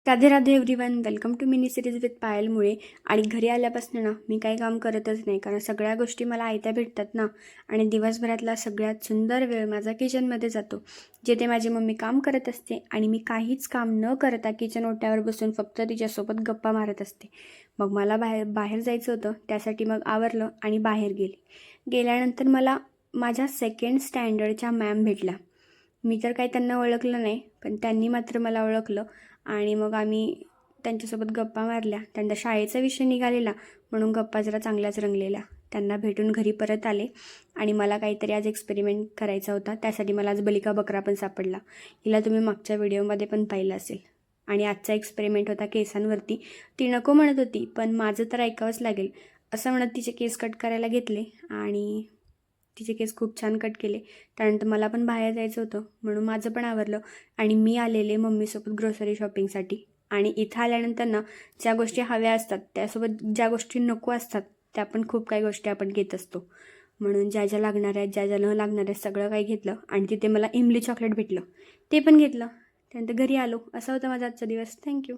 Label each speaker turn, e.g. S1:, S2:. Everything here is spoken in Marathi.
S1: Radhe Radhe everyone, welcome to mini series with Payal Mule. आणि घरी आल्यापासून ना मी काही काम करतच नाही, कारण सगळ्या गोष्टी मला आयत्या भेटतात ना. आणि दिवसभरातला सगळ्यात सुंदर वेळ माझा किचनमध्ये जातो, जिथे माझी मम्मी काम करत असते आणि मी काहीच काम न करता किचन ओट्यावर बसून फक्त तिच्यासोबत गप्पा मारत असते. मग मला बाहेर जायचं होतं, त्यासाठी मग आवरलं आणि बाहेर गेल्यानंतर मला माझ्या सेकंड स्टँडर्डच्या मॅम भेटल्या. मी तर काही त्यांना ओळखलं नाही, पण त्यांनी मात्र मला ओळखलं. आणि मग आम्ही त्यांच्यासोबत गप्पा मारल्या. त्यांचा शाळेचा विषय निघालेला, म्हणून गप्पा जरा चांगल्याच रंगलेल्या. त्यांना भेटून घरी परत आले आणि मला काहीतरी आज एक्सपेरिमेंट करायचा होता. त्यासाठी मला आज बलिका बकरा पण सापडला. हिला तुम्ही मागच्या व्हिडिओमध्ये पण पाहिलं असेल. आणि आजचा एक्सपेरिमेंट होता केसांवरती. ती नको म्हणत होती, पण माझं तर ऐकावंच लागेल असं म्हणत तिचे केस कट करायला घेतले आणि तिचे केस खूप छान कट केले. त्यानंतर मला पण बाहेर जायचं होतं, म्हणून माझं पण आवरलं आणि मी आलेले मम्मीसोबत ग्रोसरी शॉपिंगसाठी. आणि इथं आल्यानंतर ना ज्या गोष्टी हव्या असतात त्यासोबत ज्या गोष्टी नको असतात त्या पण खूप काही गोष्टी आपण घेत असतो. म्हणून ज्या ज्या लागणार आहेत, ज्या ज्या न लागणार आहेत, सगळं काही घेतलं. आणि तिथे मला इमली चॉकलेट भेटलं, ते पण घेतलं. त्यानंतर घरी आलो. असा होता माझा आजचा दिवस. थँक्यू.